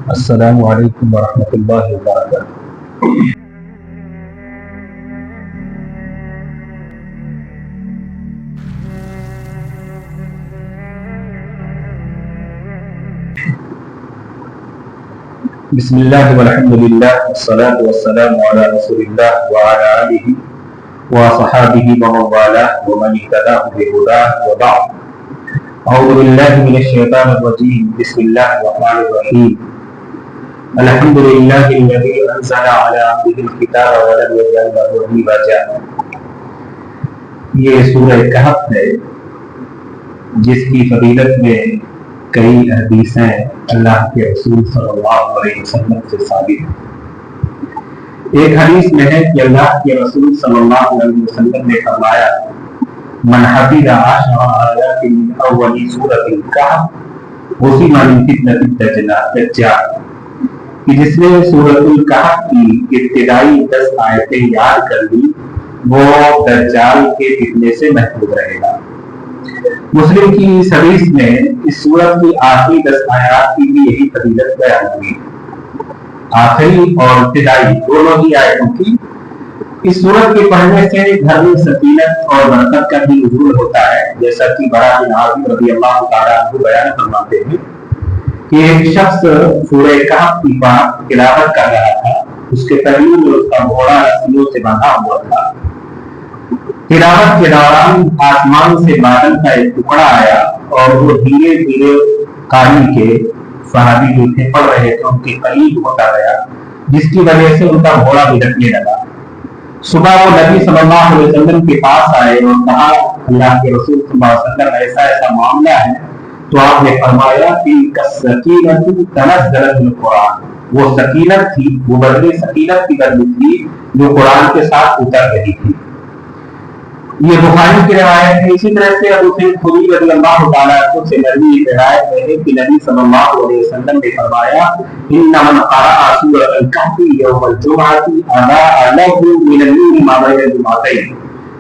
السلام علیکم ورحمۃ اللہ وبرکاتہ۔ بسم اللہ والحمد للہ والصلاة والسلام علی رسول اللہ وعلی آلہ وصحابہ ومن والاه ومن اهتدى بهداه وبعد۔ اعوذ باللہ من الشیطان الرجیم، بسم اللہ الرحمن الرحیم۔ الحمد للہ الذی انزل علی عبدہ الکتاب ولم یجعل لہ عوجا۔ یہ سورہ کہف ہے جس کی فضیلت میں کئی حدیثیں اللہ کے رسول صلی اللہ علیہ وسلم سے ثابت ہیں۔ ایک حدیث میں ہے کہ اللہ کے رسول صلی اللہ علیہ وسلم نے فرمایا، من حفظ 10 آیات من اول سورۃ الکہف عصم من فتنۃ الدجال، کہ جس نے سورۃ الکہف کی ابتدائی 10 آیتیں یاد کر لی وہ دجال کے فتنے سے محفوظ رہے گا۔ مسلم کی اس حدیث میں اس سورت کی آخری 10 آیات کی بھی یہی فضیلت بیان ہوئی، آخری اور ابتدائی دونوں ہی آیتوں کی۔ اس سورت کے پڑھنے سے گھر میں سکینت اور برکت کا بھی نزول ہوتا ہے، جیسا کہ برا بن عازب رضی اللہ تعالیٰ عنہ بیان فرماتے ہیں کہ ایک شخص سورہ کہف کی تلاوت کر رہا تھا، اس کے قریب میں اس کا گھوڑا رسیوں سے باندھا ہوا تھا۔ تلاوت کے دوران آسمان سے بادل کا ایک ٹکڑا آیا اور وہ دھیرے دھیرے قاری کے صحابی جو تھے پڑھ رہے تھے ان کے قریب ہوتا گیا، جس کی وجہ سے ان کا گھوڑا بھٹکنے لگا۔ صبح وہ نبی صلی اللہ علیہ وسلم کے پاس آئے اور کہا، اللہ کے رسول صلی اللہ علیہ وسلم ایسا معاملہ ہے، تو آپ نے فرمایا کہ سکینت تنزلت من القرآن، وہ سکینت تھی، وہ بدلے سکینت کی بدلی تھی جو قرآن کے ساتھ اتر رہی تھی۔ یہ بخاری کی روایت ہے۔ اسی طرح سے ابو سعید خدری رضی اللہ تعالیٰ عنہ سے نبی روایت ہے کہ نبی صلی اللہ علیہ وسلم نے فرمایا، ان من قرأ سورۃ الکہف یوم الجمعۃ اضاء له من النور ما بین الجمعتین،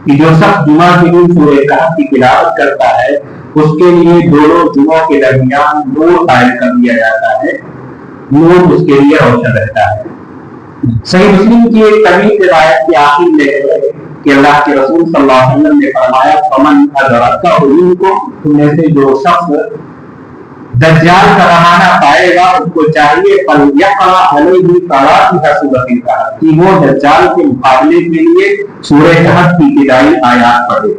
کہ جو شخص جمعہ کے دن سورہ کہف کی تلاوت کرتا ہے اس کے لیے دونوں جمعوں کے درمیان نور قائم کر دیا جاتا ہے، نور اس کے لیے روشن رہتا ہے۔ صحیح مسلم کی ایک طویل روایت کے آخر میں ہے کہ اللہ کے رسول صلی اللہ علیہ وسلم نے فرمایا، فمن ادرکہ منکم، تم میں سے جو شخص دجال کا زمانہ پائے گا اس کو چاہیے فلیقرأ علیہ فواتح سورۃ الکہف، کہ وہ دجال کے مقابلے کے لیے سورہ کہف کی ابتدائی آیات پڑھے۔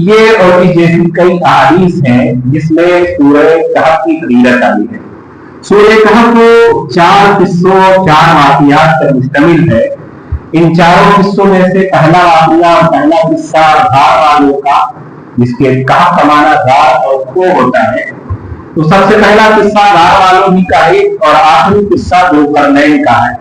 یہ اور بھی جیسی کئی احادیث ہیں جس میں سورہ کہف کی فضیلت آئی ہے۔ سورہ کہف 4 قصوں 4 واقعات پر مشتمل ہے۔ ان چاروں قصوں میں سے پہلا واقعہ اور پہلا قصہ غار والوں کا، جس کے کہف کا معنی غار اور کھو ہوتا ہے، تو سب سے پہلا قصہ غار والوں ہی کا ہے اور آخری قصہ ذوالقرنین کا ہے۔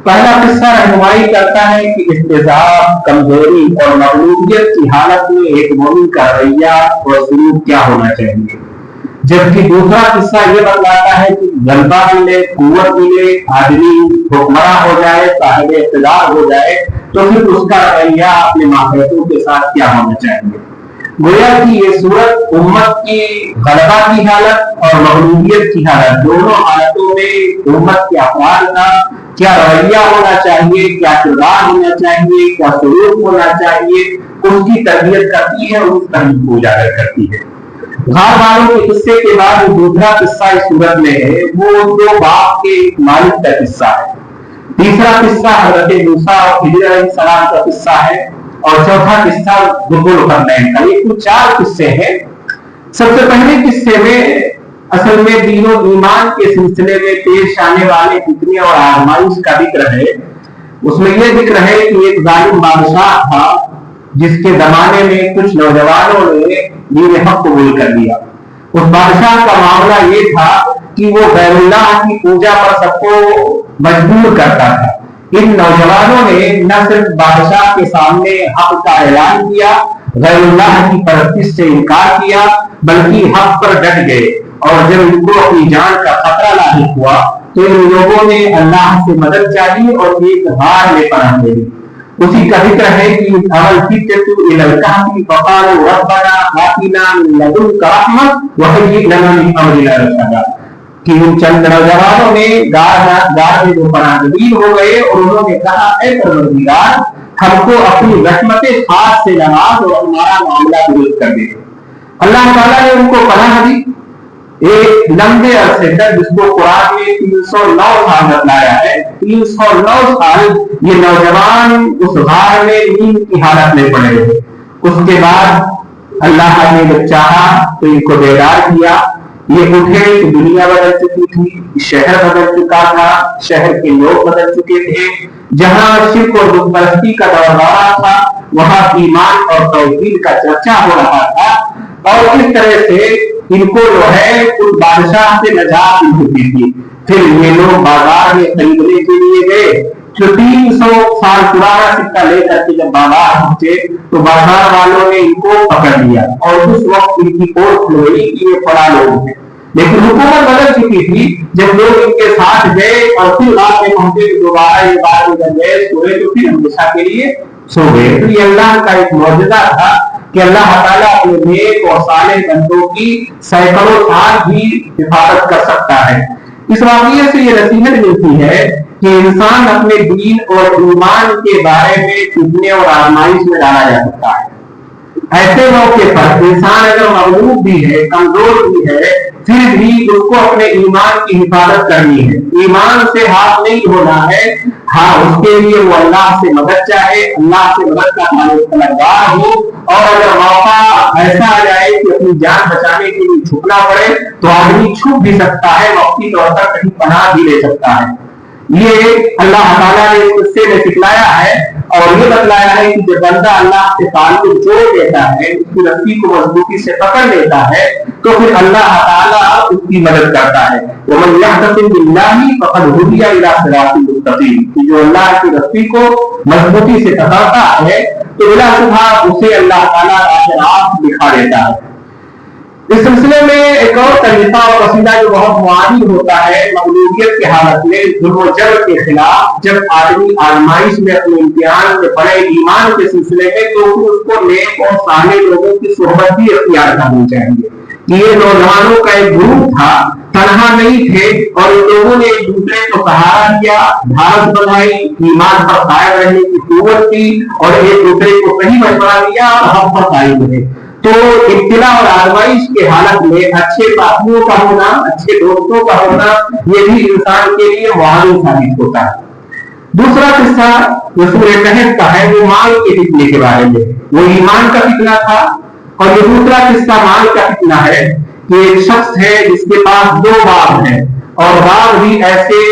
پہلا قصہ رہنمائی کرتا ہے کہ اضطراب، کمزوری اور مغلوبیت کی حالت میں ایک مومن کا رویہ اور سلوک کیا ہونا چاہیے، جبکہ دوسرا قصہ یہ بتلاتا ہے کہ غلبہ ملے، قوت ملے، آدمی حکمراں ہو جائے، صاحب اقتدار ہو جائے تو پھر اس کا رویہ اپنے ماتحتوں کے ساتھ کیا ہونا چاہیے۔ گویا کہ یہ صورت امت کی غلبہ کی حالت اور مغلوبیت کی حالت، دونوں حالتوں میں امت کے افراد کا کیا رویہ ہونا چاہیے، کیا کردار ہونا چاہیے، کیا سلوک ہونا چاہیے، اس کی تربیت کرتی ہے اور اس پہلو کو اجاگر کرتی ہے۔ غار والوں کے قصے کے بعد جو دوسرا قصہ اس صورت میں ہے وہ 2 باپ کے مالک کا قصہ ہے۔ تیسرا قصہ حضرت موسیٰ اور خضر علیہ السلام کا قصہ ہے اور چوتھا قصہ ذوالقرنین کا۔ یہ 4 قصے ہیں۔ سب سے پہلے قصے میں اصل میں دین و ایمان کے سلسلے میں پیش آنے والے فتنے اور آزمائش کا ذکر ہے۔ اس میں یہ ذکر ہے کہ ایک ظالم بادشاہ تھا جس کے زمانے میں کچھ نوجوانوں نے دین حق قبول کر لیا۔ اس بادشاہ کا معاملہ یہ تھا کہ وہ غیر اللہ کی پوجا پر سب کو مجبور کرتا تھا۔ ان نوجوانوں نے نہ صرف بادشاہ کے سامنے حق کا اعلان کیا، غیر اللہ کی پرستش سے انکار کیا، بلکہ حق پر ڈٹ گئے، اور جب ان کو اپنی جان کا خطرہ لاحق ہوا تو ان لوگوں نے اللہ سے مدد چاہی اور ایک غار میں پناہ لے لی۔ اسی کا ذکر ہے کہ اول فتنۃ الی الکہف فقالوا ربنا آتنا من لدنک رحمۃ وہیئ لنا من امرنا رشدا، कि उन चंद नौजवानों ने गार में जो पनाहगीर हो गए और उन्होंने कहा, ऐ परवरदिगार, हमको अपनी रहमत खास से नवाज और हमारा मामला दुरुस्त कर दे। अल्लाह ताला ने उनको पनाह दी एक लंबे अरसे तक, जिसको कुरान में 309 साल बतलाया है। 309 साल ये नौजवान उस गार में नींद की हालत में पड़े रहे। उसके बाद अल्लाह ने जब चाहा तो इनको बेदार किया। ये उठे तो दुनिया बदल चुकी थी, शहर बदल चुका था, शहर के लोग बदल चुके थे। जहां शिर्क और बुतपरस्ती का दौर था, वहां ईमान और तौहीद का चर्चा हो रहा था। और इस तरह से इनको जो है उस बादशाह से नजात मिल चुकी थी। फिर ये लोग बाजार में खरीदने के लिए गए, जो 300 साल पुराना सिक्का लेकर के जब बाजार पहुंचे तो बाजार वालों ने इनको पकड़ लिया और उस वक्त इनकी ओर खुलवाई कि ये फला लोग हैं। लेकिन हुकूमत बदल चुकी थी। जब लोग इनके साथ गए और फिर रात में पहुंचे तो दोबारा ये बात जब गए सोए तो फिर हमेशा के लिए सो गए। तो ये अल्लाह का एक मौजूदा था कि अल्लाह ताला अपने नेक और सालेह बंदों की सैकड़ों साल भी हिफाजत कर सकता है। इस वाक़ये से ये नसीहत मिलती है कि इंसान अपने दीन और ईमान के बारे में फितने और आजमाइश में डाला जा सकता है। ऐसे मौके पर इंसान अगर मगलूब भी है, कमजोर भी है, फिर भी उसको अपने ईमान की हिफाजत करनी है। ईमान से हाथ नहीं धोना है। हाँ, उसके लिए वो अल्लाह से मदद चाहे, अल्लाह से मदद का तलबगार हो। और अगर मौका ऐसा आ जाए कि अपनी जान बचाने के लिए छुपना पड़े तो आदमी छुप भी सकता है, वक्ती तौर पर कहीं पनाह भी ले सकता है। ये अल्लाह ताला ने इस किस्से में सिखलाया है और ये बतलाया है कि जब बंदा अल्लाह से ताल्लुक जोड़ लेता है, उसकी रस्सी को मजबूती से पकड़ लेता है, तो फिर अल्लाह ताला उसकी मदद करता है। वमन यअतसिम बिल्लाहि फक़द हुदिया इला सिरातिल मुस्तक़ीम। जो अल्लाह की रस्सी को मजबूती से पकड़ता है तो बिलाशुबा उसे अल्लाह ताला राह दिखा देता है। इस सिलसिले में एक और तरीका और कसीदा जो बहुत मुआदी होता है मगलूबियत की हालत में, जुल्म जबर के खिलाफ जब आदमी आजमाइश में अपने इम्तिहान में पड़े ईमान के सिलसिले में, तो उसको नेक और साले लोगों की सोहबत भी अख्तियार करनी चाहिए। ये नौजवानों का एक ग्रुप था, तनहा नहीं थे और इन लोगों ने एक दूसरे को सहारा दिया, भारत बनाई, ईमान पर कायम रहने की कुव्वत की और एक दूसरे को सही मशवरा दिया और हम पर कायम रहे। तो इब्तिला और आजमाइश के हालत में अच्छे साथियों का होना, अच्छे दोस्तों का होना, ये भी इंसान के लिए मुआविन साबित होता है। दूसरा किस्सा जो सूरह कहफ का है वो माल के फितने के बारे में। वो ईमान का फितना था। और ये दूसरा किस्सा माल का फितना है कि एक शख्स है जिसके पास 2 बाग हैं और बाग भी ऐसे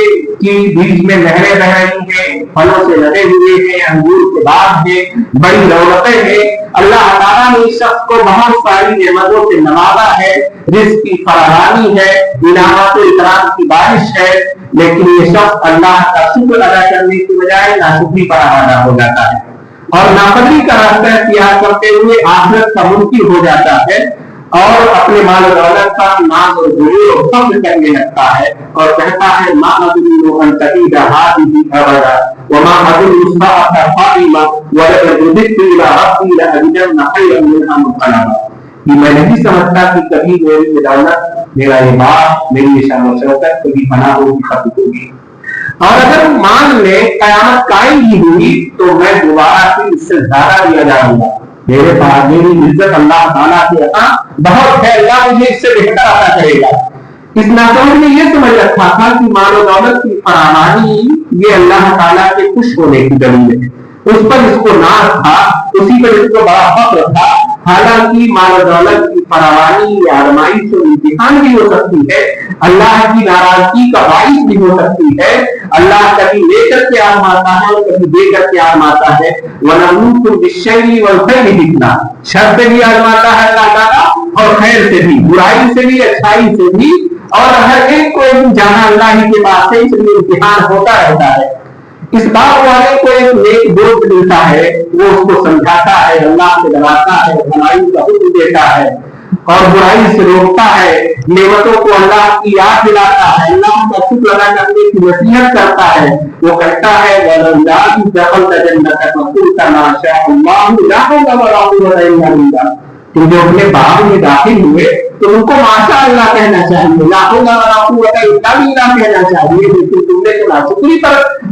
कि बीच में नहरें बह रही हैं, फलों से लदे हुए हैं, अंगूर के बाग हैं, बड़ी रौनकें हैं। अल्लाह ताला ने इस शख्स को बहुत सारी नेमतों से नवाजा है, रिज़्क़ की फरावानी है, इनामत और इकराम की बारिश है। लेकिन ये शख्स अल्लाह का शुक्र अदा करने की बजाय नाशुक्री पर आवारा हो जाता है और नाफरमानी का रास्ता इख्तियार करते हुए आखिरत का मुनकिर हो जाता है और अपने माल दौलत का नाज और गुरूर और फख्र करने लगता है और कहता है मा अज़ुन्नु अन तक़ीदा हाज़िही अबदा व मा अज़ुन्नु अस्साअता क़ाइमा व लक़द उज़िदतु इला रब्बी लअजिदन्ना खैरन मिन्हा मुनक़लबा। कि मैं नहीं समझता कि कभी मेरी ये दौलत, मेरा ये माल, मेरी ये शान और शौकत कभी फना होगी, खत्म होगी। और अगर मान ले कयामत कायम ही हुई तो मैं दोबारा फिर इससे ज्यादा दिया जाऊंगा। मेरे पास मेरी इज्जत अल्लाह ताला की अता बहुत है, अल्लाह मुझे इससे बेहतर अता करेगा। इस नासमझ ने यह समझ रखा था कि मालो दौलत की फरावानी ये अल्लाह ताला के खुश होने की दलील है, उस पर इसको नाज था, उसी पर इसको बड़ा फख्र था। हालांकि माल दौलत की फरावानी या आजमाइश और इम्तिहान भी हो सकती है, अल्लाह की नाराजगी का बाइस भी हो सकती है। अल्लाह कभी लेकर के आजमाता है और कभी देकर के आजमाता है। वनबलूकुम बिश्शर्रि वल खैरि फितना, शर से भी आजमाता है अल्लाह ताला और खैर से भी, बुराई से भी, अच्छाई से भी। और हर एक को एक जाना अल्लाह ही के पास से, इसलिए इम्तिहान होता रहता है। इस बात वाले को एक नेक दोस्त मिलता है, वो उसको समझाता है, अल्लाह से डराता है, भलाई का हुक्म देता है और बुराई से रोकता है, नेमतों को अल्लाह की याद दिलाता है, अल्लाह का शुक्र अदा करने की नसीहत करता है। वो कहता है तुम जो अपने बाग में दाखिल हुए तो उनको माशा अल्लाह कहना चाहिए, ला हौला वला कुव्वता इल्ला बिल्लाह कहना चाहिए। लेकिन तुमने तो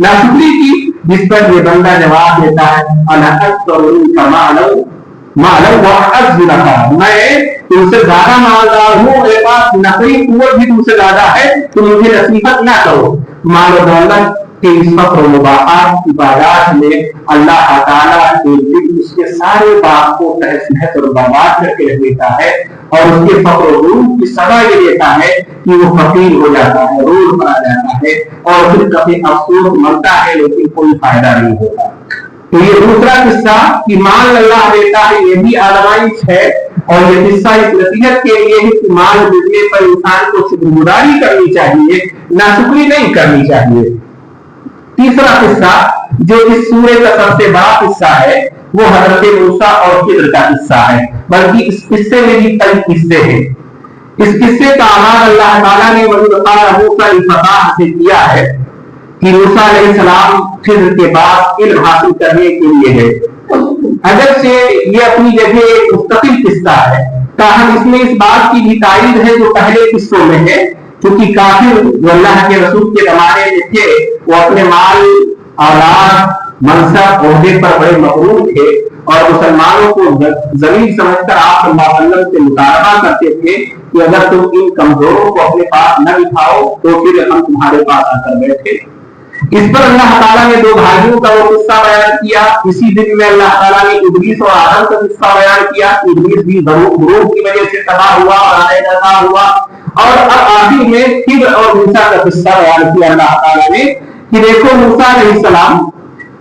नाशुक्री की, जिस पर ये बंदा जवाब देता है अना अक्सरुका मालन व अअज़्ज़ु लका, मैं तुमसे ज्यादा मालदार हूँ, मेरे पास नकली कुव्वत भी तुमसे ज्यादा है, तो मुझे नसीहत ना करो। माल दौलत के इस फक्र मुबाहात इबादत में अल्लाह ताला एक दिन उसके सारे बाप को तहस नहस और बर्बाद करके रख देता है, और उसके फक्र की सजा ये देता है कि वो फकीर हो जाता है, रोड पर आ जाता है, और फिर कभी अफसोस मरता है, लेकिन कोई फायदा नहीं होता। तो ये दूसरा किस्सा कि माल अल्लाह देता है, ये भी आजमाइश है, और ये किस्सा इस नसीहत के लिए है कि माल मिलने पर इंसान को शुक्रगुजारी करनी चाहिए, नाशुक्री नहीं करनी चाहिए। तीसरा किस्सा जो इस सूरे का सबसे बड़ा किस्सा है वो हजरत मूसा और खिद्र का किस्सा है, बल्कि इस किस्से में भी कई किस्से हैं। इस किस्से का आगाज अल्लाह ताला ने मूसा फताह से किया है कि मूसा अलैहिस्सलाम खिद्र के पास इल्म हासिल करने के लिए है। अगर से ये अपनी जगह एक मुस्तकिल किस्सा है, ताहम इसमें इस बात की भी तारीफ है जो पहले किस्सों में है, क्योंकि काफिर जो अल्लाह के रसूल के जमाने में थे वो अपने माल, औलाद, मनसब, ओहदे पर बड़े मगरूर थे, और मुसलमानों को जमीन समझकर आप सल्लल्लाहु अलैहि वसल्लम से मुतालबा करते थे कि अगर तुम इन कमजोरों को अपने पास न बिठाओ तो फिर हम तुम्हारे पास आकर बैठे। इस पर अल्लाह ताला ने दो भाइयों का वो किस्सा बयान किया। इसी दिन में अल्लाह ताला ने इब्लीस और आदम का किस्सा बयान किया। इब्लीस भी गुरूर की वजह से तबाह हुआ और नादान हुआ, और अब आखिर में खिद्र और मूसा का किस्सा बयान किया अल्लाह ताला ने कि देखो मूसा अलैहिस्सलाम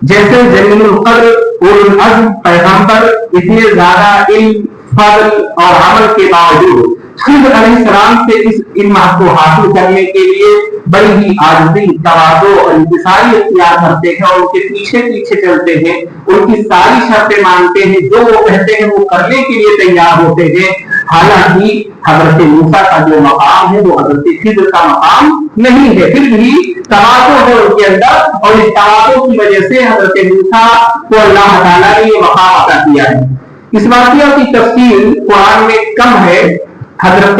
जैसे जलीलुल कद्र उलुल अज़्म पैगंबर, इतने ज्यादा इल्म, फज़ल और अमल के बावजूद खिद्र अलैहिस्सलाम से इस इल्म को हासिल करने के लिए बड़ी ही आजिज़ी, तवाज़ु और इंकिसारी इख्तियार करते हैं, और उनके पीछे पीछे चलते हैं, उनकी सारी शर्तें मानते हैं, जो वो कहते हैं वो करने के लिए तैयार होते हैं। हालांकि हजरत मूसा का जो मकाम है वो हजरत खिद्र का मकाम नहीं है, फिर भी तवाज़ु है उनके अंदर, और इस तवाज़ु की वजह से हजरत मूसा को अल्लाह ताला ने ये मकाम अता किया है। इस वाक़या की तफसील कुरान में कम है। हजरत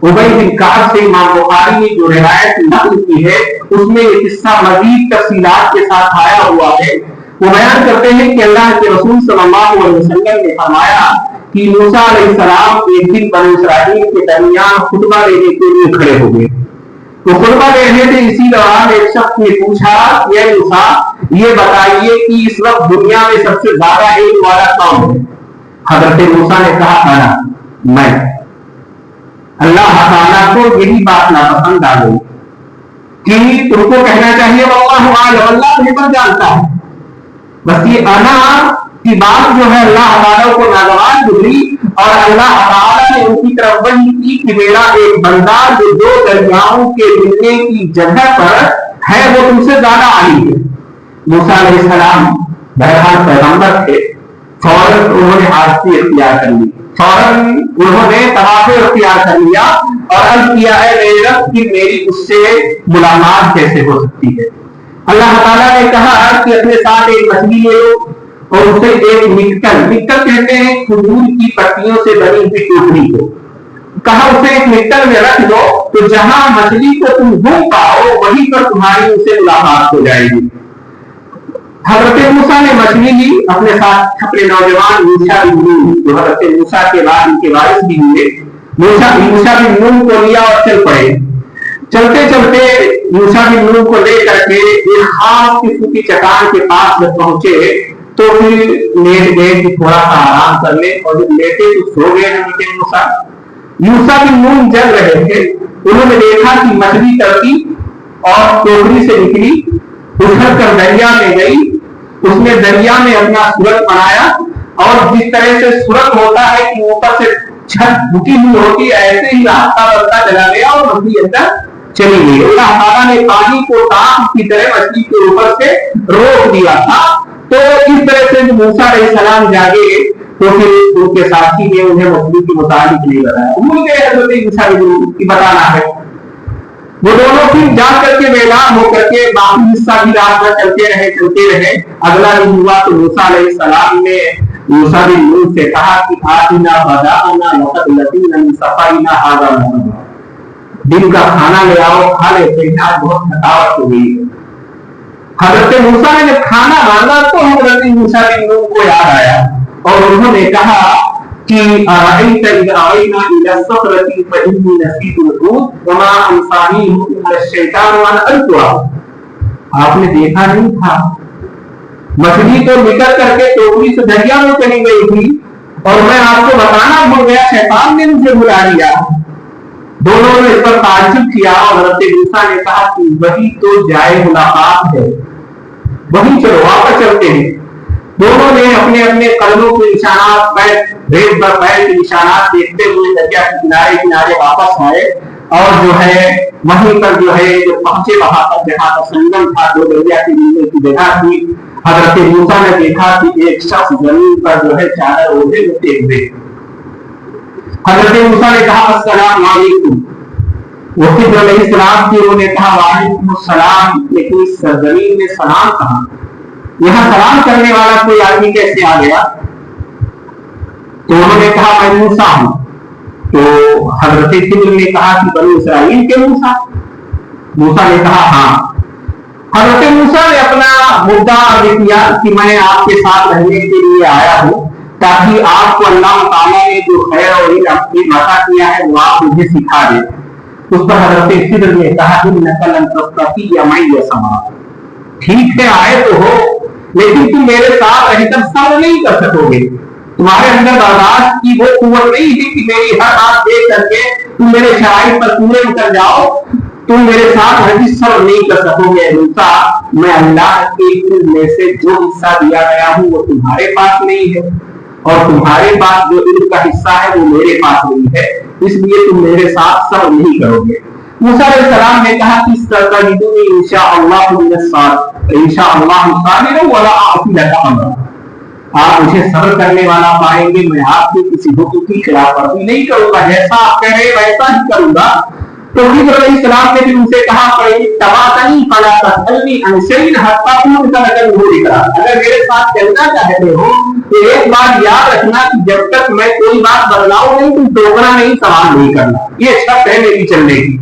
उबई बिन काब से इमाम बुखारी ने जो रिवायत नक़ल की है उसमें ये किस्सा मज़ीद तफसीलात के साथ आया हुआ है। वो बयान करते हैं कि अल्लाह के रसूल सल्लल्लाहु अलैहि वसल्लम ने फरमाया कि मूसा अलैहिस्सलाम एक दिन बनी इसराइल के दरमियान खुतबा देने के लिए खड़े हो गए। तो खुतबा दे रहे थे, इसी दौरान एक शख्स ने पूछा, ये मूसा ये बताइए कि इस वक्त दुनिया में सबसे ज्यादा इल्म वाला कौन है? हजरत मूसा ने कहा अना, मैं। अल्लाह ताला को यही बात नापसंद आ गई कि तुमको कहना चाहिए वल्लाहु आलम, अल्लाह बेहतर जानता है। बस ये अना की बात जो है अल्लाह ताला को नागवार गुजरी, और अल्लाह ताला ने उनकी तरफ वही की कि मेरा एक बंदा जो दो दरियाओं के मिलने की जगह पर है वो तुमसे ज्यादा आली है। मूसा अलैहिस्सलाम बहरहाल पैगंबर थे, फौरन उन्होंने आज़ती इख्तियार कर ली, फौरन उन्होंने तवाज़ु इख्तियार कर लिया और अर्ज़ किया है मेरे रब कि मेरी उससे मुलाकात कैसे हो सकती है। अल्लाह ताला ने कहा कि अपने साथ एक मछली ले लो और उसे एक मिक्कल कहते हैं खजूर की पत्तियों से बनी हुई टोकरी को, कहा उसे एक मिक्कल में रख दो, तो जहां मछली को तुम घूम पाओ वहीं पर तुम्हारी उसे मुलाकात हो जाएगी। हजरत मूसा ने मछली ली, अपने साथ अपने नौजवान यूशा बिन नून जो हजरत मूसा के बाद इनके वारिस भी हुए, यूशा बिन नून को लिया और चल पड़े। चलते चलते यूशा बिन नून को लेकर के एक खास किस्म की चट्टान के पास जब पहुंचे तो फिर लेट गए कि थोड़ा सा आराम कर ले, और जब लेटे तो सो गए हजरत मूसा। यूशा बिन नून जल रहे थे, उन्होंने देखा कि मछली तड़पी और टोकरी से निकली, उछल कर दरिया में गई, उसने दरिया में अपना सूरत बनाया, और जिस तरह से सूरत होता है कि ऊपर से छत झुकी हुई होती है, ऐसे ही रास्ता बनता चला गया और मछली अंदर चली गई। अल्लाह ताला ने पानी को ताक की तरह मछली के ऊपर से रोक दिया था। तो इस तरह से मूसा अलैहिस्सलाम जागे तो फिर उनके साथी ने उन्हें मछली के मुताबिक नहीं बताया, भूल गए हजरत मूसा की बताना है। वो दोनों फिर जा करके बेदार होकर के बाकी हिस्सा भी रात भर चलते रहे। अगला दिन हुआ तो मूसा अलैहिस्सलाम ने मूसा बिन नून से कहा कि आतिना बदाअना लक़द लक़ीना मिन सफ़रिना हाज़ा नसबा, दिन का खाना ले आओ, खा लेते हैं, आज बहुत थकावट हो गई है। हजरत मूसा ने जब खाना मांगा तो हजरत मूसा बिन नून को याद आया और उन्होंने कहा कि अराइता इज़ अवैना इला सफ़रती फ़इन्नी नसीतुल हूत वमा अंसानीहु इल्ला शैतानु अन अल्क़ुहा। आपने देखा नहीं था, मछली तो निकल करके टोकरी से दरिया में चली गई थी और मैं आपको बताना भूल गया, शैतान ने मुझे बुला लिया। दोनों ने इस पर ताज्जुब किया और हज़रत मूसा ने कहा कि वही तो जाए मुलाकात है, वही चलो वापस चलते हैं। दोनों ने अपने अपने कदमों के निशानात, रेत पर पैर के निशानात देखते हुए दरिया के किनारे किनारे वापस आए और जो है वहीं पर जो है जो पहुंचे वहां पर जहां पर संगम था, दो दरिया के मिलने की जगह थी। हजरत मूसा ने देखा कि एक शख्स जमीन पर जो है चादर ओढ़े लेटे हुए। हजरत मूसा ने कहा अस्सलाम वालेकुम, वो खिज़र अलैहिस्सलाम की उन्होंने कहा वालेकुम अस्सलाम, लेकिन इस सरजमीन में सलाम कहाँ, यहाँ सलाम करने वाला कोई आदमी कैसे आ गया? तो उन्होंने कहा मैं मूसा हूं। तो हजरत खिज़र ने कहा कि बनी इसराइल के मूसा? मूसा ने कहा हाँ। हजरत मूसा ने अपना मुद्दा अर्ज किया कि मैं आपके साथ रहने के लिए आया हूं ताकि आपको अल्लाह ताला ने जो खैर और इल्म अता किया है वो आप मुझे सिखा दे। उस पर हजरत खिज़र ने कहा इन्नका लन तस्ततिअ मइय सबरा, ठीक है आए तो हो लेकिन तुम मेरे साथ रहकर सब्र नहीं कर सकोगे, तुम्हारे अंदर बर्दाश्त की वो कुव्वत नहीं है कि मेरी हर बात देख करके तुम मेरे शराइत पर पूरे उतर जाओ, तुम मेरे साथ हरगिज़ सब्र नहीं कर सकोगे। मूसा, मैं अल्लाह के इल्म में से जो हिस्सा दिया गया हूं वो तुम्हारे पास नहीं है और तुम्हारे पास जो इल्म का हिस्सा है वो मेरे पास नहीं है, इसलिए तुम मेरे साथ सब्र नहीं करोगे। मूसा अलैहिस्सलाम ने कहा कि सतजिदुनी इंशाअल्लाह साबिरन वला आसी लका अमरा, आप मुझे सब्र करने वाला पाएंगे, मैं आपके किसी हुक्म की खिलाफवर्जी नहीं करूंगा, जैसा आप कह रहे वैसा ही करूंगा। तो खिज़र अलैहिस्सलाम ने भी उनसे कहा तवातनी फला तसअलनी अन शैइन हत्ता उनका लगन हो दिखा, अगर मेरे साथ चलना चाहते हो तो एक बात याद रखना कि जब तक मैं कोई बात बदलाऊं नहीं, तुम टोकना नहीं, सवाल नहीं करना, ये शर्त है मेरी चलने की।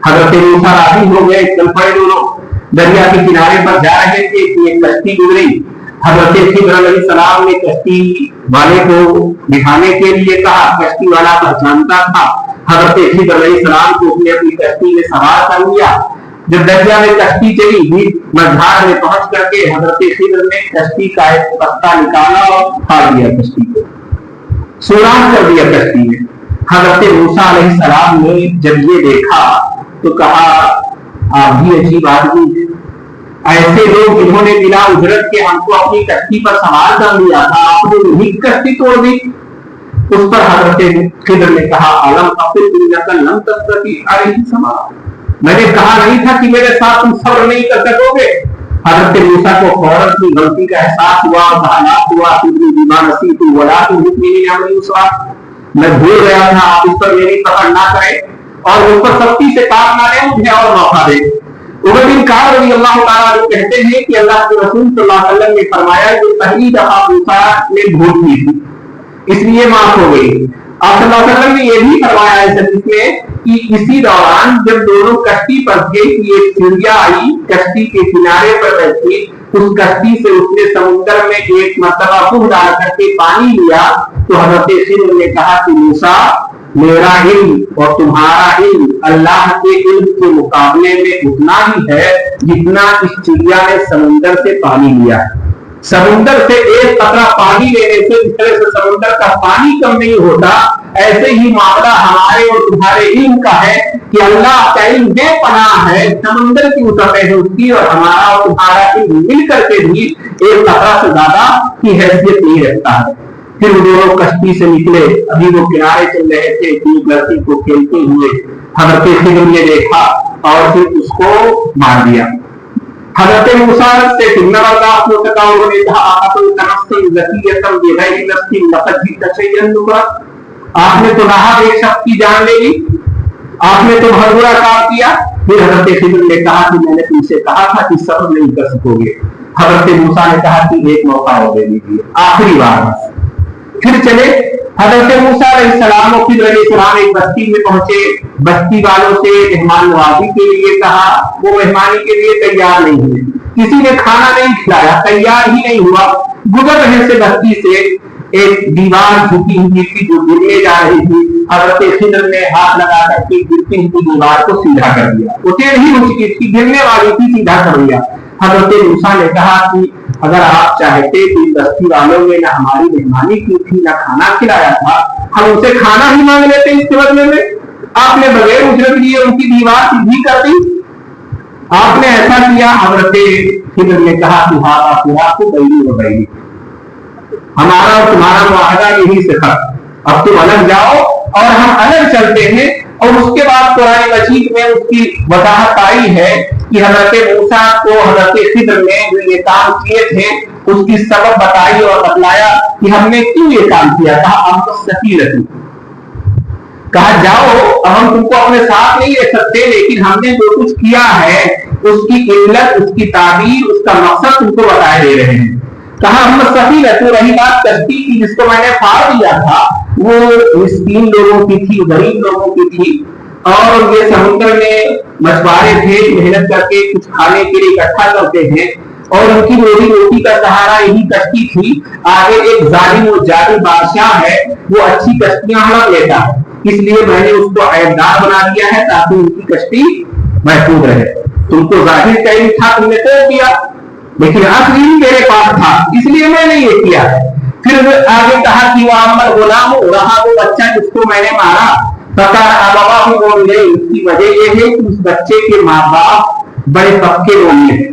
हजरत मूसा राजी हो गए, चल पड़े दोनों। दरिया के किनारे पर जा रहे थे कि एक कश्ती गुजरी। हजरत खिज़र अलैहिस्सलाम ने कश्ती वाले को बिठाने के लिए कहा, कश्ती वाला पहचानता था। हजरत खिज़र अलैहिस्सलाम को उसने अपनी कश्ती में सवार कर लिया। जब दरिया में कश्ती चली, बीच मझधार में पहुंच करके हजरत खिज़र ने कश्ती का एक पत्ता निकाला और फाड़ दिया, कश्ती को सुराख कर दिया कश्ती में। हजरत मूसा अलैहिस्सलाम ने जब ये देखा तो कहा आप भी अजीब आदमी है, ऐसे लोग जिन्होंने बिना उजरत के हमको अपनी कश्ती पर सवार कर लिया था, आपने वही कश्ती तोड़ दी। उस पर हजरत खिज़र ने कहा अलम अक़ुल इन्नका लन तस्ततिअ अलैहि सबरा, मैंने कहा नहीं था कि मेरे साथ तुम सब्र नहीं कर सकोगे। हजरत मूसा को फौरन अपनी गलती का एहसास हुआ और कहा हुआ बिमा नसीतु वला तुज़िदनी अमरी उसरा, मैं भूल गया था, आप इस पर मेरी पकड़ ना करें और उस पर सख्ती से काम ना लें, मुझे और मौका दें। उमर बिन खात्ताब रज़ियल्लाहु ताला अन्हु कहते हैं कि अल्लाह के रसूल सल्लल्लाहु अलैहि वसल्लम ने फरमाया कि पहली दफा मूसा ने भूल की थी इसलिए माफ हो गई। आप सल्लल्लाहु अलैहि वसल्लम ने यह भी फरमाया है हदीस में कि इसी दौरान जब दोनों कश्ती पर थे कि एक चिड़िया आई, कश्ती के किनारे पर बैठी, उस कश्ती से उसने समुद्र में एक मर्तबा मुंह डाल करके पानी लिया तो हजरत खिज़र ने कहा कि मूसा, मेरा इल्म और तुम्हारा इल्म अल्लाह के इल्म के मुकाबले में उतना ही है जितना इस चिड़िया ने समुद्र से पानी लिया है। समुद्र से एक कतरा पानी लेने से जिस तरह से समुद्र का पानी कम नहीं होता, ऐसे ही मामला हमारे और तुम्हारे इल्म का है कि अल्लाह का इल्म बेपनाह है, समुद्र की सतह है उसकी, और हमारा और तुम्हारा इल्म मिल करके भी एक कतरा से ज्यादा की हैसियत नहीं रखता है। फिर वो दोनों कश्ती से निकले, अभी वो किनारे चल रहे थे कि लड़की को खेलते हुए हजरत खिज़र ने देखा और फिर उसको मार दिया। हजरत मूसा से फिरना बर्दाश्त हो सका, उन्होंने कहा आपने तो नाहक एक शख्स की जान ले ली, आपने तो बहुत बुरा काम किया। फिर हजरत खिज़र ने कहा कि मैंने तुमसे कहा था कि सब्र नहीं कर सकोगे। हजरत मूसा ने कहा कि एक मौका और दे दीजिए, आखिरी बार। फिर चले हजरत मूसा अलैहिस्सलाम और खिज़र अलैहिस्सलाम एक बस्ती में पहुंचे। बस्ती वालों से मेहमान नवाजी के लिए कहा, वो मेहमानी के लिए तैयार नहीं हुए, किसी ने खाना नहीं खिलाया, तैयार ही नहीं हुआ। गुजर रहे से बस्ती से एक दीवार झुकी हुई थी जो गिरने जा रही थी। हजरत खिज़र ने हाथ लगा करके गिरती हुई दीवार को सीधा कर दिया। उसे नहीं रुकी थी, गिरने वाली थी, सीधा कर दिया। हजरत मूसा ने कहा कि अगर आप चाहते कि बस्ती वालों ने ना हमारी मेहमानी की थी, ना खाना खिलाया था, हम उनसे खाना ही मांग लेते इसके बदले में। आपने बगैर उजरत लिए उनकी दीवार सीधी कर दी, आपने ऐसा किया। हजरत खिज़र ने कहा कि हाँ पूरा को बैली, हमारा और तुम्हारा मुआहदा यही से था, अब तुम अलग जाओ और हम अलग चलते हैं। और उसके बाद कुरान मजीद में उसकी वजाहत आई है कि हजरत मूसा को हजरत खिज़र ने जो ये काम किए थे उसकी सबब बताई और बतलाया कि हमने क्यों ये काम किया। कहा हम तो सही रहती, कहा जाओ अब हम तुमको अपने साथ नहीं ले सकते, लेकिन हमने जो कुछ किया है उसकी इल्लत, उसकी ताबीर, उसका मकसद तुमको बताए दे रहे हैं। कहा हम सही रहते। रही बात कश्ती की जिसको मैंने फाड़ दिया था, वो मिस्कीन लोगों की थी, गरीब लोगों की थी, और ये समुद्र में मछुआरे थे, मेहनत करके कुछ खाने के लिए इकट्ठा करते हैं और उनकी रोटी का सहारा यही कश्ती थी। आगे एक जालिम और जालिम बादशाह है, वो अच्छी कश्तियां हड़प लेता है, इसलिए मैंने उसको ऐबदार बना दिया है ताकि उनकी कश्ती महफूज रहे। तुमको जाहिर का इल्म था, तुमने तोड़ दिया, लेकिन असली मेरे पास था, इसलिए मैंने ये किया। फिर आगे कहा कि वह अमर गुलाम रहा वो बच्चा जिसको मैंने मारा, उसकी वजह यह है कि उस बच्चे के माँ बाप बड़े पक्के लोग हैं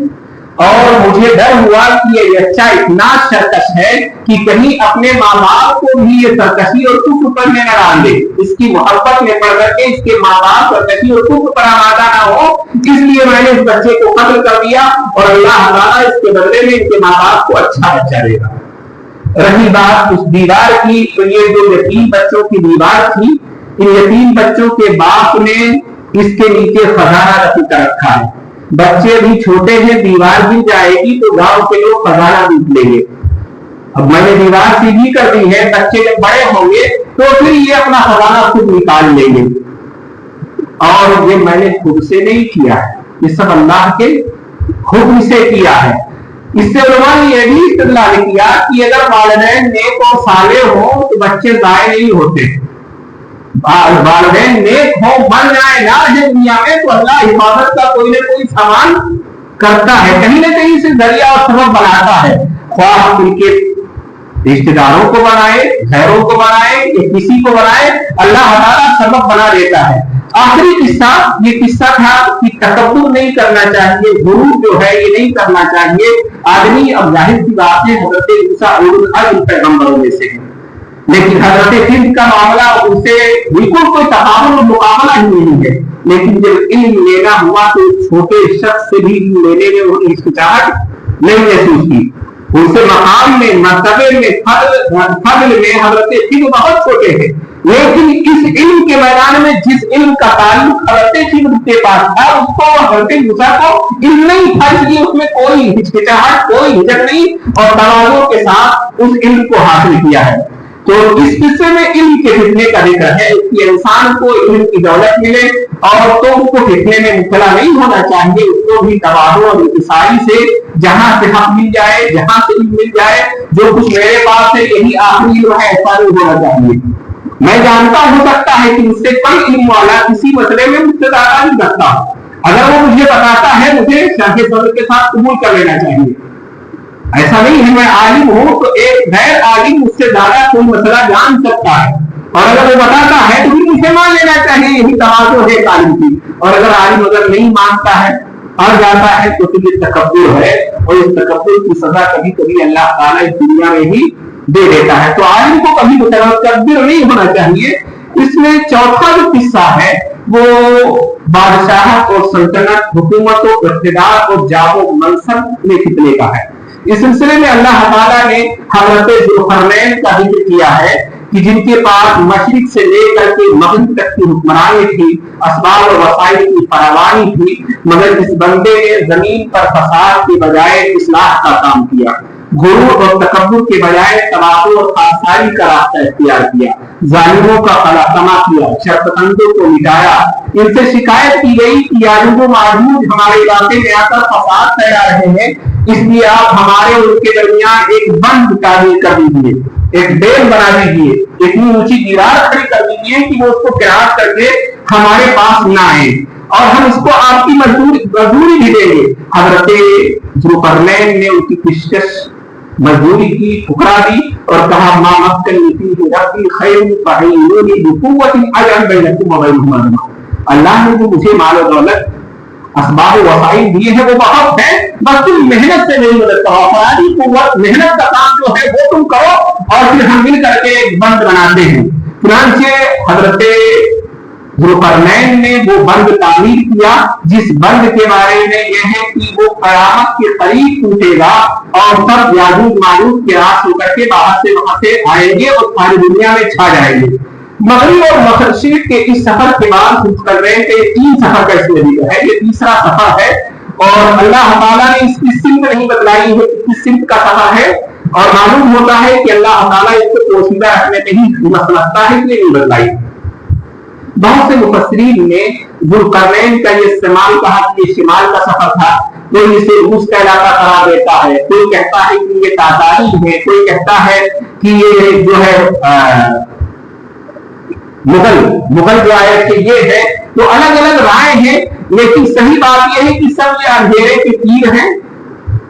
और मुझे डर हुआ कि ये बच्चा इतना सरकश है कि कहीं अपने माँ बाप को भी ये सरकशी और कुफ्र पर न डाल दे। इसकी मोहब्बत में पड़ करके इसके माँ बाप सरकशी और कुफ्र पर आमादा ना हो, इसलिए मैंने इस बच्चे को कत्ल कर दिया और अल्लाह ताला इसके बदले में इसके माँ बाप को अच्छा बच्चा देगा। रही बात उस दीवार की, तो ये जो यतीम बच्चों की दीवार थी, इन यतीम बच्चों के बाप ने इसके नीचे खजाना रख रखा है। बच्चे भी छोटे हैं, दीवार गिर जाएगी तो गांव के लोग खजाना लूट लेंगे। अब मैंने दीवार सीधी कर दी है, बच्चे जब बड़े होंगे तो फिर ये अपना खजाना खुद निकाल लेंगे। और ये मैंने खुद से नहीं किया है, ये सब अल्लाह के हुक्म से किया है। इससे उलमा ने यह भी इस्तेदलाल किया कि अगर वालिदैन नेक और सालेह हो तो बच्चे जाए नहीं होते। वालिदैन नेक हो, मर जाए ना दुनिया में, तो अल्लाह हिफाजत का कोई ना कोई सामान करता है, कहीं ना कहीं से जरिया और सबब बनाता है। ख्वाह उनके रिश्तेदारों को बनाए, घरों को बनाए या किसी को बनाए, अल्लाह ताला सबब बना देता है। आखिरी किस्सा ये किस्सा था कि तकब्बुर नहीं करना चाहिए, गुरूर जो है ये नहीं करना चाहिए। आदमी अब जाहिर सी बात है हजरत मूसा उलुल अज़्म पैगंबरों में से, लेकिन हजरत खिज़र का मामला उनसे बिल्कुल कोई तकाबुल और मुकाबला ही नहीं है। लेकिन जब इल्म लेना हुआ तो छोटे शख्स से भी लेने में वो हिचकिचाहट नहीं महसूस की। उनसे मकाम में, मर्तबे में, फज़ल में हजरत खिज़र बहुत छोटे थे, लेकिन इस इल्म के मैदान में जिस इल्म का ताल्लुक हजरत खिज़र के पास था उसको हजरत मूसा को इल्म नहीं था, इसलिए उसमें कोई हिचकिचाहट, कोई हिचक नहीं और तवाज़ुन के साथ उस इल्म को हासिल किया है। तो इस किस्से में इल्म के फितने का जिक्र है कि इंसान को इल्म की दौलत मिले और तो उसको फितने में मुब्तला नहीं होना चाहिए, उसको भी तवाज़ुन और इंकिसारी से जहां से हक मिल जाए, जहां से इल्म मिल जाए, जो कुछ मेरे पास है यही आखिरी इल्म है, ऐसा नहीं होना चाहिए। मैं जानता हो सकता है कि मुझसे कई इल्म वाला किसी मसले में मुझसे ज्यादा नहीं रखता, अगर वो मुझे बताता है मुझे शाहे सब्र के साथ कबूल कर लेना चाहिए। ऐसा नहीं है मैं आलिम हूं तो एक गैर आलिम मुझसे ज्यादा कोई मसला जान सकता है, और अगर वो बताता है तो भी मुझे मान लेना चाहिए, यही तवाज़ुन है आलिम की। और अगर आलिम अगर नहीं मानता है और जाता है तो फिर ये तकब्बुर है, और इस तकब्बुर की सजा कभी कभी अल्लाह ताला इस दुनिया में ही दे देता है। तो आलिम को कभी मुतकब्बिर नहीं होना चाहिए। इसमें चौथा जो किस्सा है वो बादशाहत और सल्तनत, हुकूमत और इख्तिदार और जागो मनसब में फितने का है। इस सिलसिले में अल्लाह ताला ने हज़रत ज़ुल्क़रनैन का जिक्र किया है कि जिनके पास मशरिक से लेकर के मगरिब तक की हुक्मरानी थी, असबाब और वसाइल की फरावानी थी, मगर इस बंदे ने जमीन पर फसाद के बजाय इस्लाह का काम किया, गुरूर और तकब्बुर के बजाय तबादुल और खाकसारी का रास्ता इख्तियार किया, जालिमों का खलासमा किया, शरपतंदों को मिटाया। इनसे शिकायत की गई कि याजूज व माजूज हमारे इलाके में आकर फसाद फैला रहे हैं, इसलिए आप हमारे उनके दरमियान एक बंद तामीर कर दीजिए, एक डेम बना दीजिए, इतनी ऊंची दीवार खड़ी कर दीजिए कि वो उसको क्रॉस करके हमारे पास ना आए, और हम इसको आपकी मजदूरी भी देंगे। हजरत जुल्करनैन ने उनकी पेशकश मजदूरी की ठुकरा दी और कहा, अल्लाह ने जो मुझे माल और दौलत असबाब वसाइल दिए हैं वो बहुत है, बस तुम मेहनत से नहीं मदद करो, मेहनत का काम जो है वो तुम करो, और फिर हम मिल करके एक बंद बनाते हैं। चुनांचे हजरत जुल्करनैन ने वो बंद तामीर किया, जिस बंद के बारे में यह है कि वो कयामत के करीब टूटेगा और सब याजूज माजूज के रास होकर के बाहर से वहां से आएंगे और सारी दुनिया में छा जाएंगे। मगरिब और मशरिक के इस सफर के बाद जुल्करनैन के 3 सफर का इसमें जिक्र है, ये तीसरा सफर है, और अल्लाह ताला ने इसकी सिमत नहीं बतलाई है कि किस सिमत का सफर है, और मालूम होता है कि अल्लाह ताला इसको पोशीदा रखने में ही मसलता है, इसलिए नहीं बतलाई। बहुत से मुफस्सिरीन ने जुल्करनैन का ये इस्तेमाल कहा कि ये शिमाल का सफर था, कोई इसे रूस का इलाका करार देता है, कोई कहता है कि ये तातारी है, कोई कहता है कि ये जो है मुगल जो आया कि ये है, तो अलग अलग राय हैं, लेकिन सही बात यह है कि सब ये अंधेरे के तीर हैं,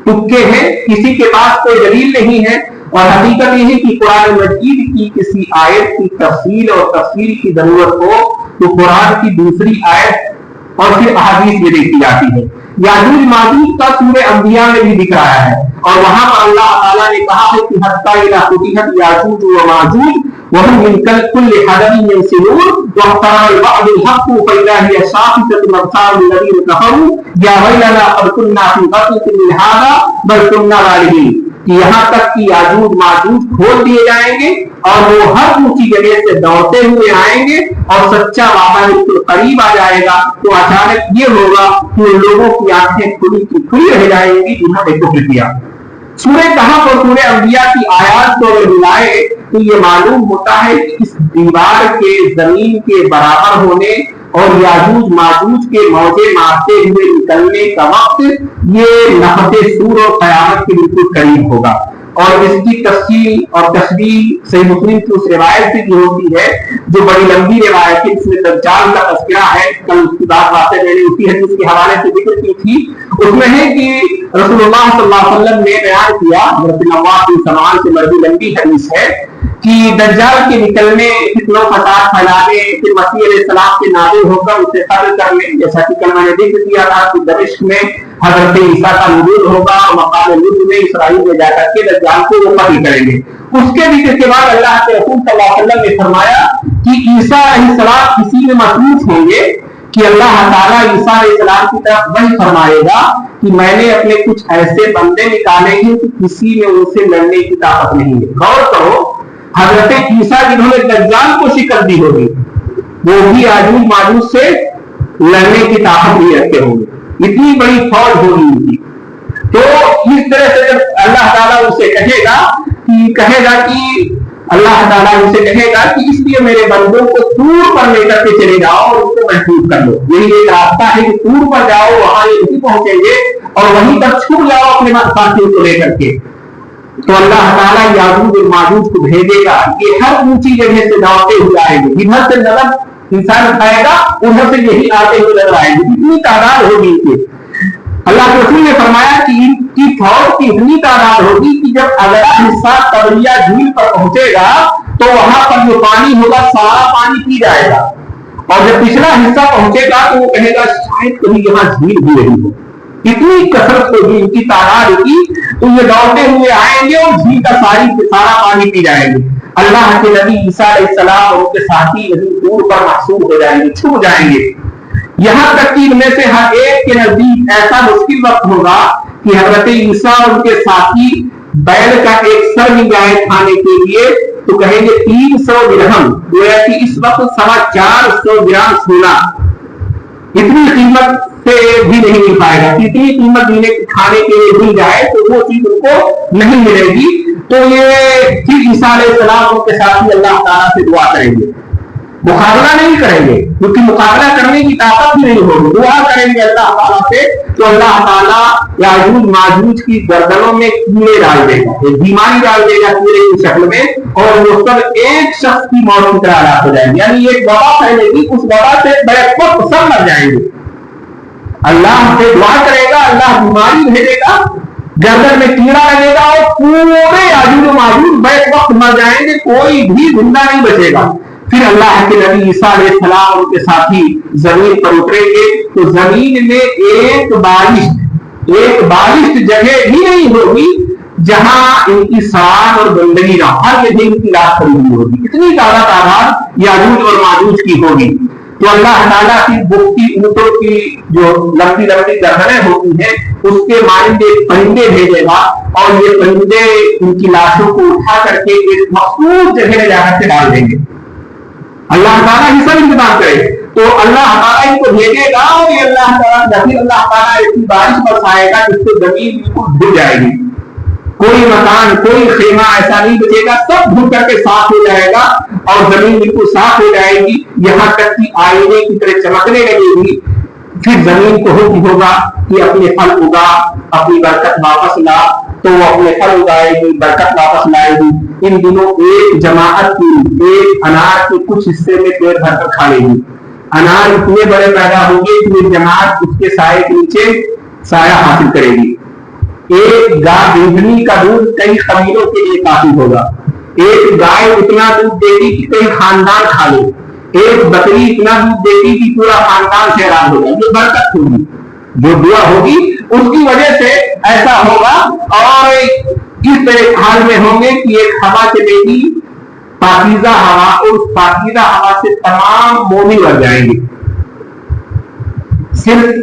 तुक्के हैं, किसी के पास कोई दलील नहीं है, और हकीकत यह है कि कुरान मजीद की किसी आयत की तफसील और तफसील की जरूरत हो तो कुरान की दूसरी आयत और फिर अहादीस में देखी जाती है। याजूज माजूज का सूरह अंबिया में भी दिख रहा है, और वहां पर अल्लाह ताला ने कहा है कि हत्ता इला फुतिहत याजूज व माजूज वहम मिन कुल्ली हदबिन यंसिलून वक़तरल वअदुल हक़्क़ु फइज़ा हिय शाफ़ितुल अबसार लल्लज़ीना कफ़रू या वैलना क़द कुन्ना फ़ी ग़फ़लतिन मिन हाज़ा बल कुन्ना ज़ालिमीन, कि यहाँ तक कि याजूज माजूज खोल दिए जाएंगे और वो हर ऊंची जगह से दौड़ते हुए आएंगे और सच्चा वादा बिल्कुल करीब आ जाएगा। तो अचानक ये होगा कि उन लोगों की आंखें खुली की खुली रह जाएंगी जिन्होंने कुफ्र किया। सूरह कहफ और सूरह अंबिया की आयत को अगर मिलाए तो ये मालूम होता है कि इस दीवार के जमीन के बराबर होने और याजूज माजूज के मौजे मारते हुए निकलने का वक्त ये नफ़्ते सूर और क़यामत के बिल्कुल करीब होगा, और इसकी तफसील और तशरीह सही मुस्लिम की उस रिवायत से भी होती है जो बड़ी लंबी रिवायत है, जिसमें दज्जाल का तज़किरा है। कल उसकी बात मैंने उसी हदीस के हवाले से जिक्र की थी, उसमें है कि रसूलुल्लाह सल्लल्लाहु अलैहि वसल्लम ने बयान किया, हज़रत नवास बिन समान से मरवी लंबी हदीस है कि दज्जाल के निकलने, फितनों फसाद फैलाने, फिर मसीह अलैहिस्सलाम के नाज़िल होकर उसे कत्ल करने, जैसा कि कल मैंने जिक्र किया था कि दमिश्क में हजरत ईसा का नुज़ूल होगा और मकाम लुज़ में इसराइल में जाकर के दज्जाल को वो कत्ल करेंगे। उसके जिक्र के बाद अल्लाह के रसूल सल्लल्लाहु अलैहि वसल्लम ने फरमाया कि ईसा अलैहिस्सलाम किसी में मसरूफ होंगे कि अल्लाह ताला ईसा अलैहिस्सलाम की तरफ वही फरमाएगा कि मैंने अपने कुछ ऐसे बंदे निकाले हैं कि किसी में उनसे लड़ने की ताकत नहीं है। गौर करो, हजरत ईसा जिन्होंने दज्जाल को शिकस्त दी होगी वो भी याजूज माजूज से लड़ने की ताकत नहीं रखते होंगे, इतनी बड़ी फौज होगी उनकी। तो इस तरह से जब अल्लाह ताला उसे कहेगा कि अल्लाह ताला उसे कहेगा कि इसलिए मेरे बंदों को तूर पर लेकर के चले जाओ और उसको महफूज कर लो। यही एक रास्ता है कि तूर पर जाओ, वहां ये नहीं पहुंचेंगे और वहीं तक छुप जाओ अपने साथियों को लेकर के। तो अल्लाह ताला याजूज और माजूज को भेजेगा, ये हर ऊंची जगह से दौड़ते हुए आएंगे, इधर से नजर इंसान उठाएगा उधर से यही आते हुए नजर आएंगे, इतनी तादाद होगी इनकी। अल्लाह के रसूल ने फरमाया कि इनकी फौज की इतनी तादाद होगी कि जब अगला हिस्सा तबरिया झील पर पहुंचेगा तो वहां पर जो पानी होगा सारा पानी पी जाएगा, और जब पिछला हिस्सा पहुंचेगा तो वो कहेगा शायद कहीं यहाँ झील भी रही हो। इतनी कसरत होगी, इनकी तादाद होगी, तो ये दौड़ते हुए आएंगे और झील का सारा पानी पी जाएंगे। अल्लाह के नबी ईसा अलैहिस्सलाम और उनके साथी दूर पर महसूस हो जाएंगे, छुप जाएंगे। यहां तक कि इनमें से हर एक के नजदीक ऐसा मुश्किल वक्त होगा कि हजरत ईसा और उनके साथी बैल का एक सर निगाहे खाने के लिए تو کہیں گے 300 درہم، گویا کہ اس وقت 450 گرام سونا، اتنی قیمت سے بھی نہیں مل پائے گا. اتنی قیمت کھانے کے لیے مل جائے تو وہ چیز ان کو نہیں ملے گی. تو یہ پھر عیسیٰ علیہ السلام کے ساتھ ہی اللہ تعالیٰ سے دعا کریں گے، مقابلہ نہیں کریں گے کیونکہ مقابلہ کرنے کی طاقت نہیں ہوگی. دعا کریں گے اللہ تعالیٰ سے تو اللہ تعالیٰ یاجوج ماجوج کی گردنوں میں کیڑے ڈال دے گا، ایک بیماری ڈال دے گا کیڑے کی شکل میں، اور وہ سب ایک شخص کی موت کی طرح ہلاک ہو جائیں گے. یعنی ایک وبا پھیلے گی، اس وبا سے بیک وقت سب مر جائیں گے. اللہ سے دعا کرے گا، اللہ بیماری بھیجے گا، گردن میں کیڑا لگے گا اور پورے یاجوج ماجوج بیک وقت مر جائیں گے، کوئی بھی زندہ نہیں بچے گا. پھر اللہ کے نبی عیسیٰ علیہ السلام ان کے ساتھی زمین پر اتریں گے تو زمین میں ایک بالشت جگہ بھی نہیں ہوگی جہاں ان کی سان اور گندگی نہ، ہر جگہ ان کی لاش پڑی ہوئی ہوگی. اتنی زیادہ تعداد یاجوج اور ماجوج کی ہوگی. تو اللہ تعالیٰ کی بھوکتی اونٹوں کی جو لمبی لمبی گردنیں ہوتی ہیں اس کے مانند ایک پرندے بھیجے گا، اور یہ پرندے ان کی لاشوں کو اٹھا کر کے ایک مخصوص جگہ میں جا کر کے ڈال دیں گے. اللہ تعالیٰ ہی سب انتظام کرے. تو اللہ تعالیٰ ان کو بھیجے گا اور یہ اللہ تعالیٰ ایسی بارش برسائے گا جس سے زمین بالکل دھل جائے گی. کوئی مکان کوئی خیمہ ایسا نہیں بچے گا، سب دھل کر کے صاف ہو جائے گا اور زمین بالکل صاف ہو جائے گی، یہاں تک کہ آئینے کی طرح چمکنے لگے گی. پھر زمین کو حکم ہوگا کہ اپنے پھل اگا، اپنی برکت واپس لا، تو وہ اپنے پھل اگائے گی، برکت واپس لائے گی. ان دنوں ایک جماعت کی ایک انار کے کچھ حصے میں پیٹ بھر کر کھا لے گی. انار اتنے بڑے پیدا ہوں گے کہ جماعت اس کے سائے کے نیچے سایہ حاصل کرے گی. ایک گائے گھنٹنی کا دودھ کئی قبیلوں کے لیے کافی ہوگا. ایک گائے اتنا دودھ دے گی کہ کئی خاندان کھا لے. ایک بکری اتنا دودھ دے گی کہ پورا خاندان حیران ہوگا. جو برکت ہوگی، جو دعا ہوگی، اس کی وجہ سے ایسا ہوگا. اور اس حال میں ہوں گے کہ ایک ہوا چلے گی، پاکیزہ ہوا، اور اس پاکیزہ ہوا سے تمام مومن مر جائیں گے. صرف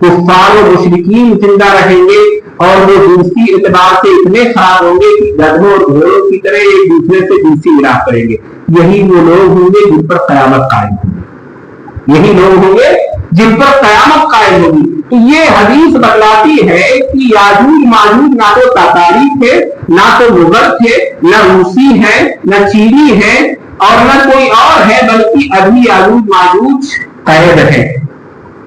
کفار و مشرکین زندہ رہیں گے، اور وہ جنسی اعتبار سے اتنے خراب ہوں گے کہ گدھوں اور گھوڑوں کی طرح ایک دوسرے سے جنسی ملاپ کریں گے. یہی وہ لوگ ہوں گے جن پر قیامت قائم ہوگی. یہی لوگ ہوں گے جن پر قیامت قائم ہوگی. تو یہ حدیث بتلاتی ہے کہ یاجوج ماجوج نہ تو تاتاری تھے، نہ تو مغل تھے، نہ روسی ہیں، نہ چینی ہیں، اور نہ کوئی اور ہے، بلکہ ابھی یاجوج ماجوج قید ہے.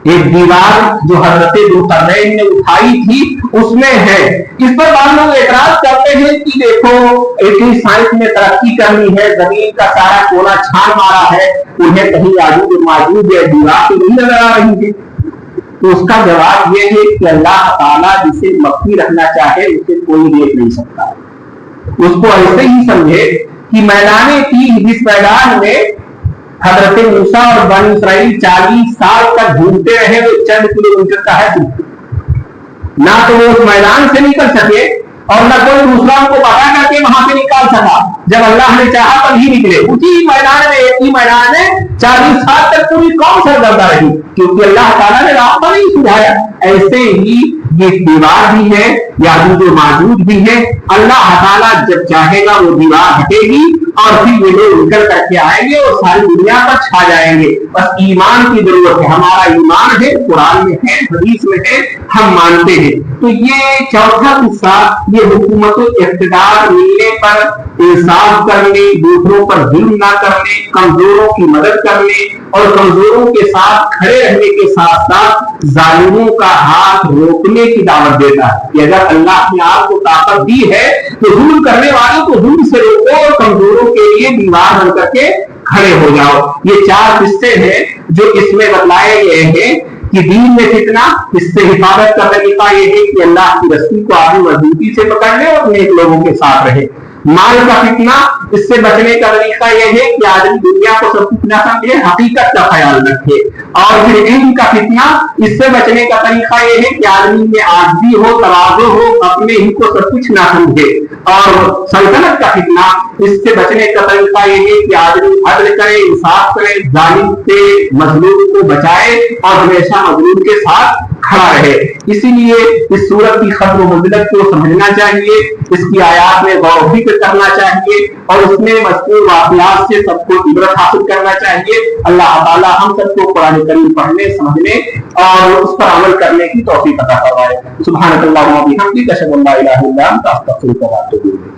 ایک دیوار جو حضرت ذوالقرنین نے اٹھائی تھی اس میں ہے. اس پر بعض لوگ اعتراض کرتے ہیں کہ دیکھو اتنی سائنس میں ترقی کرنی ہے، زمین کا سارا کونا چھان مارا ہے، انہیں کہیں یاجوج اور ماجوج یا دیوار تو نہیں نظر آ رہی ہے. تو اس کا جواب یہ ہے کہ اللہ تعالیٰ جسے مخفی رکھنا چاہے اسے کوئی دیکھ نہیں سکتا. اس کو ایسے ہی سمجھے کہ میدان تیہ، جس میدان میں حضرت موسیٰ اور بنی اسرائیل 40 سال تک گھومتے رہے، وہ چند کلومیٹر کا ہے. نہ تو وہ اس میدان سے نکل سکے اور نہ کوئی دوسرا ان کو بتا کر کے وہاں سے نکال سکا. جب اللہ نے چاہا تب ہی نکلے. اسی میدان میں، ایک ہی میدان میں 40 سال تک پوری قوم سرگردہ رہی، کیونکہ اللہ تعالیٰ نے راستہ نہیں سجھایا. ایسے ہی یہ دیوار بھی ہے، یاجوج و ماجوج بھی ہے. اللہ تعالیٰ جب چاہے گا وہ دیوار ہٹے گی اور پھر یہ لوگ نکل کر کے آئیں گے اور ساری دنیا پر چھا جائیں گے. بس ایمان کی ضرورت ہے. ہمارا ایمان ہے، قرآن میں ہے، حدیث میں ہے، ہم مانتے ہیں. تو یہ چوتھا قصہ، یہ حکومت اقتدار ملنے پر انصاف کرنے، دوسروں پر ظلم نہ کرنے، کمزوروں کی مدد کرنے اور کمزوروں کے ساتھ کھڑے رہنے کے ساتھ ساتھ ظالموں کا ہاتھ روکنے کی دعوت دیتا ہے کہ اگر اللہ نے آپ کو طاقت دی ہے تو ظلم کرنے والوں کو ظلم سے روکو اور کمزوروں کے لیے دیوار بن کر کے کھڑے ہو جاؤ. یہ 4 قصے ہیں جو اس میں بتلائے گئے ہیں کہ دین میں فتنہ، اس سے حفاظت کا طریقہ یہ ہے کہ اللہ کی رسی کو آدمی مضبوطی سے پکڑ لے اور نیک لوگوں کے ساتھ رہے. مال کا فتنہ، اس سے بچنے کا طریقہ یہ ہے کہ آدمی دنیا کو سب کچھ نہ سمجھے، حقیقت کا خیال رکھے. اور پھر علم کا فتنہ، اس سے بچنے کا طریقہ یہ ہے کہ آدمی میں عاجزی ہو، تواضع ہو، اپنے ہی کو سب کچھ نہ سمجھے. اور سلطنت کا فتنہ، اس سے بچنے کا طریقہ یہ ہے کہ آدمی عدل کرے، انصاف کرے، ظالم سے مظلوم کو بچائے اور ہمیشہ مظلوم کے ساتھ खड़ा रहे। इसीलिए इस सूरत की खद्र मंजिलत को समझना चाहिए, इसकी आयात में गौर व फिक्र करना चाहिए और उसमें मज़कूर वाक़ियात से सबको इबरत हासिल करना चाहिए। अल्लाह ताला हम सबको कुरान करीम पढ़ने, समझने और उस पर अमल करने की तौफीक अता फरमाए। सुब्हानकल्लाहुम्मा व बिहम्दिक, अशहदु अन ला इलाहा इल्ला अंता, अस्तगफिरुका व अतूबु इलैक।